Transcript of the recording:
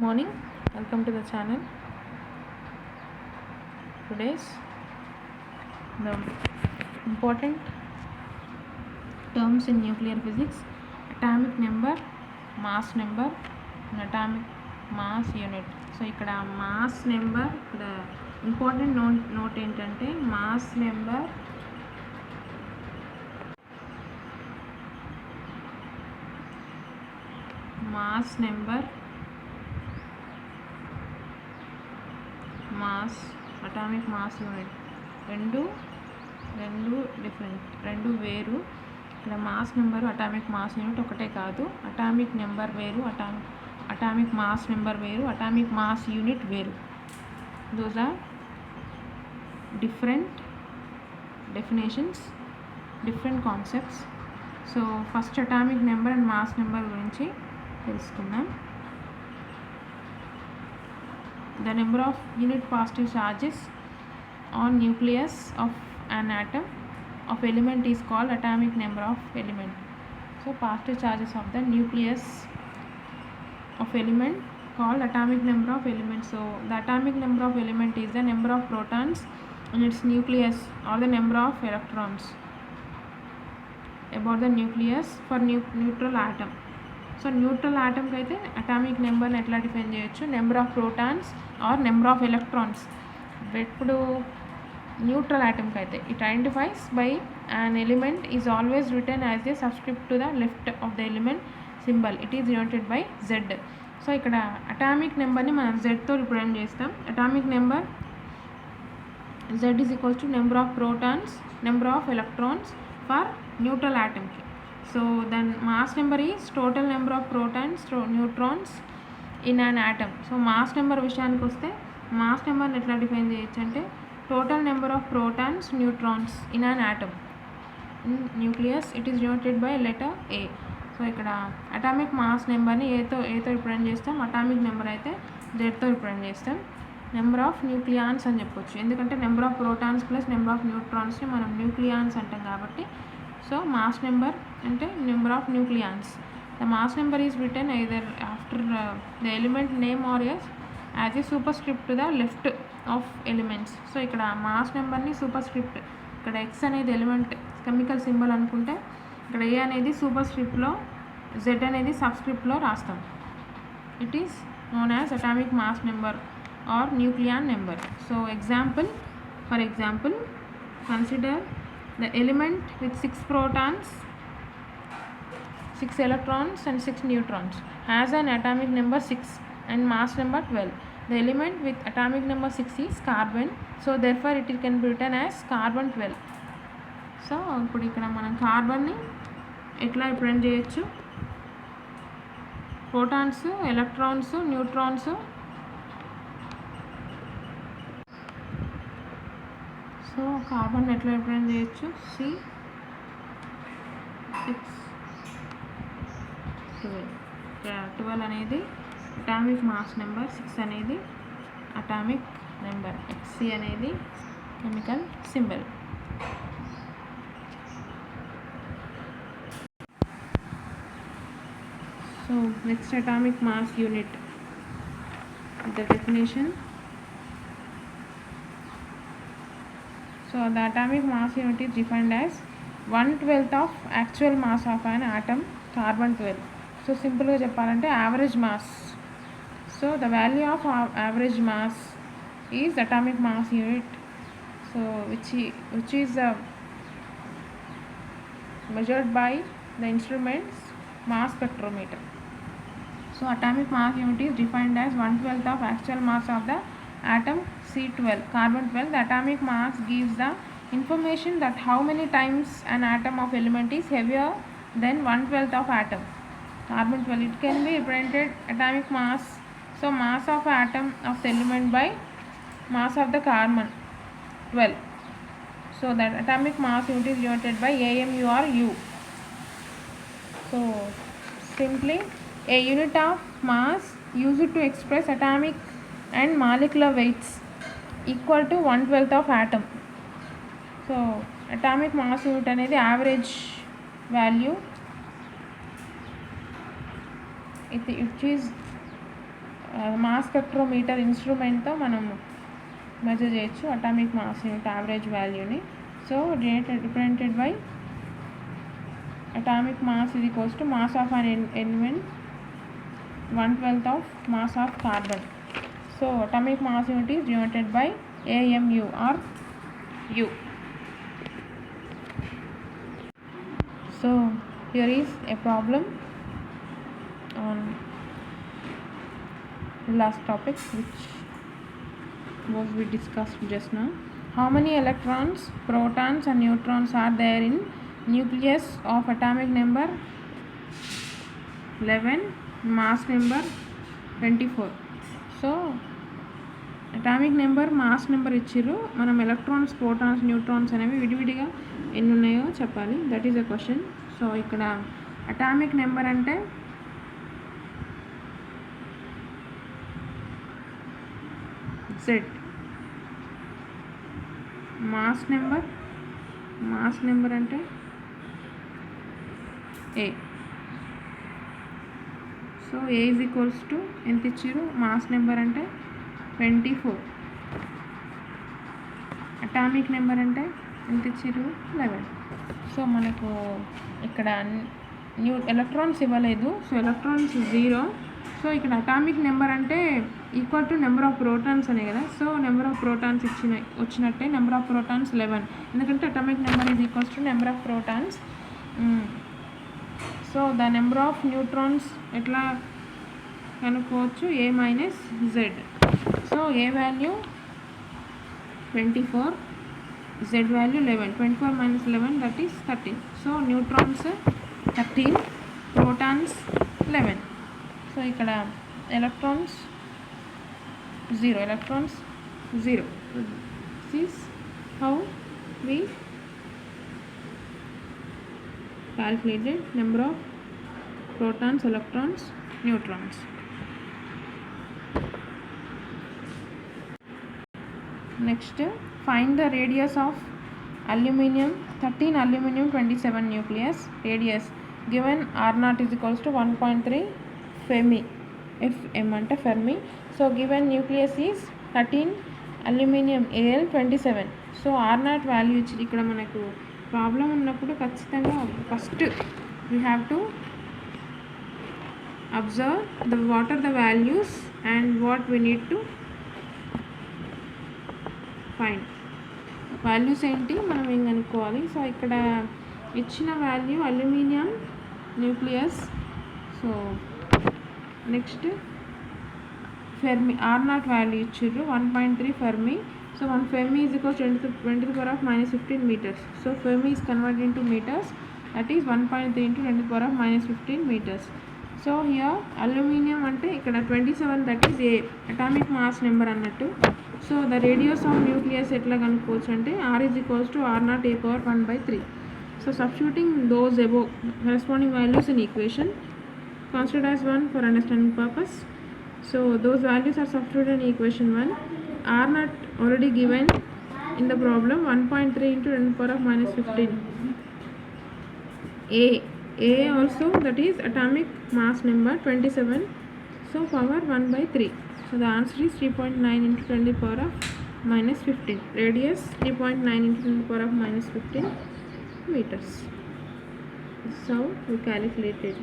Morning, welcome to the channel. Today's the important terms in nuclear physics: atomic number, mass number, and atomic mass unit. So ikkada mass number, the important note ఏంటంటే mass number mass atomic mass unit రెండు different, రెండు వేరు. ఇక్కడ mass number atomic mass unit ఒకటే కాదు, atomic number వేరు, atomic mass number వేరు, atomic mass unit వేరు. Those are different definitions, different concepts. So first atomic number and mass number గురించి తెలుసుకుందాం. The number of unit positive charges on nucleus of an atom of element is called atomic number of element. So positive charges of the nucleus of element called atomic number of element. So the atomic number of element is the number of protons in its nucleus or the number of electrons about the nucleus for neutral atom. So neutral ఆటమ్కి అయితే atomic నెంబర్ని ఎట్లా define చేయొచ్చు? Number of protons or number of electrons. ఇప్పుడు neutral ఆటమ్కి అయితే it identifies by an element is always return as a subscript to the left of the element symbol. It is denoted by Z. So ఇక్కడ atomic నెంబర్ని మనం జెడ్తో represent చేస్తాం. Atomic number Z is equals to number of protons, number of electrons for neutral ఆటమ్కి. So then mass number is total number of protons, neutrons in an atom. So mass number విషయానికి వస్తే mass నెంబర్ని ఎట్లా define చేయొచ్చు అంటే total number of protons, neutrons in an atom. In nucleus it is denoted by letter A. So ఇక్కడ atomic mass నెంబర్ని ఏతో represent చేస్తాం, అటామిక్ నెంబర్ అయితే జెడ్తో రిప్రజెంట్ చేస్తాం. నెంబర్ ఆఫ్ న్యూక్లియాన్స్ అని చెప్పొచ్చు, ఎందుకంటే number of protons plus number of న్యూట్రాన్స్ని మనం న్యూక్లియాన్స్ అంటాం కాబట్టి. So mass number అంటే number of nucleons. The mass number is written either after the element name or as a superscript to the left of elements. So ఇక్కడ mass నెంబర్ని సూపర్స్క్రిప్ట్, ఇక్కడ X అనేది element chemical symbol అనుకుంటే ఇక్కడ ఏ అనేది సూపర్స్క్రిప్ట్లో, Z అనేది సబ్స్క్రిప్ట్లో రాస్తాం. It is known as atomic mass number or nucleon number. So for example consider the element with 6 protons, 6 electrons and 6 neutrons has an atomic number 6 and mass number 12. The element with atomic number 6 is carbon, so therefore it can be written as carbon 12. So ఇప్పుడు ఇక్కడ మనం కార్బన్ని ఎట్లా represent చేయొచ్చు? Protons, electrons, neutrons. So carbon ఎట్లా represent చేయొచ్చు? C612 అనేది atomic mass number, 6 అనేది atomic number, Xc అనేది chemical symbol. So next atomic mass unit, the definition. So the atomic mass unit is defined as 1/12 of actual mass of an atom, carbon 12. So సింపుల్గా చెప్పాలంటే average mass. So the value of average mass is atomic mass unit. So which is measured by the instruments mass spectrometer. So atomic mass unit is defined as 1/12 of actual mass of the atom C12, carbon 12. The atomic mass gives the information that how many times an atom of element is heavier than 1/12 of atom, carbon 12. It can be represented atomic mass. So mass of atom of the element by mass of the carbon 12. So that atomic mass unit is denoted by AMU or U. So simply a unit of mass used to express atomic and molecular weights equal to 1/12 of atom. So atomic mass unit అనేది average value, which is mass spectrometer ఇన్స్ట్రుమెంట్తో మనం measure చేయొచ్చు atomic mass unit average వాల్యూని. So represented by atomic mass is equals to mass of an element 1/12 of mass of carbon. So atomic mass unit is denoted by AMU or U. So here is a problem on last topic which was we discussed just now. How many electrons, protons and neutrons are there in nucleus of atomic number 11, mass number 24. So atomic number mass number ఇచ్చిర్రు, మనం electrons protons neutrons అనేవి విడివిడిగా ఎన్ని ఉన్నాయో చెప్పాలి. That is a question. So ఇక్కడ atomic number అంటే Z, mass number అంటే A. So A is equals to ఎంత ఇచ్చిర్రు, మాస్ నెంబర్ అంటే 24, అటామిక్ నెంబర్ అంటే ఎంత ఇచ్చిర్రు 11. సో మనకు ఇక్కడ ఎలక్ట్రాన్స్ ఇవ్వలేదు, సో ఎలక్ట్రాన్స్ 0. సో ఇక్కడ అటామిక్ నెంబర్ అంటే equal to number of protons అనే కదా. సో నెంబర్ ఆఫ్ ప్రోటాన్స్ వచ్చినట్టే నెంబర్ ఆఫ్ ప్రోటాన్స్ 11, ఎందుకంటే atomic number is equals to number of protons. So the number of neutrons ఎట్లా కనుక్కోవచ్చు, A minus Z. So A value 24, Z value 11, 24 minus 11 that is 13. So neutrons 13, protons 11. So ఇక్కడ electrons 0. This is how we calculated number of protons, electrons, neutrons. Next, find the radius of aluminum 13 aluminum 27 nucleus. Radius given R0 is equals to 1.3 Fermi. Fm ante Fermi. So given nucleus is 13 aluminum Al 27. సో R0 value ఇచ్చి ఇక్కడ మనకు problem ఉన్నప్పుడు ఖచ్చితంగా first we have to observe what are the values and what we need to find. Values ఏంటి మనం ఏం కనుక్కోవాలి. సో ఇక్కడ ఇచ్చిన value aluminium nucleus. So next Fermi R0 value ఇచ్చిర్రు 1.3 ఫెర్మి. So 1 Fermi is equals to 10 to the power of minus 15 meters. So Fermi is converted into meters, that is 1.3 into 10 to the power of minus 15 meters. So here aluminium ante ikkada 27, that is A, atomic mass number annattu. So the radius of nucleus etla kanukochu ante R is equals to R0 A power 1/3. So substituting those above corresponding values in equation, considered as 1 for understanding purpose. So those values are substituted in equation 1. R0 already given in the problem 1.3 into 10 to the power of minus 15. A also, that is atomic mass number 27, so power 1/3. So the answer is 3.9 into 10 to the power of minus 15. Radius 3.9 into 10 to the power of minus 15 meters. So we calculated.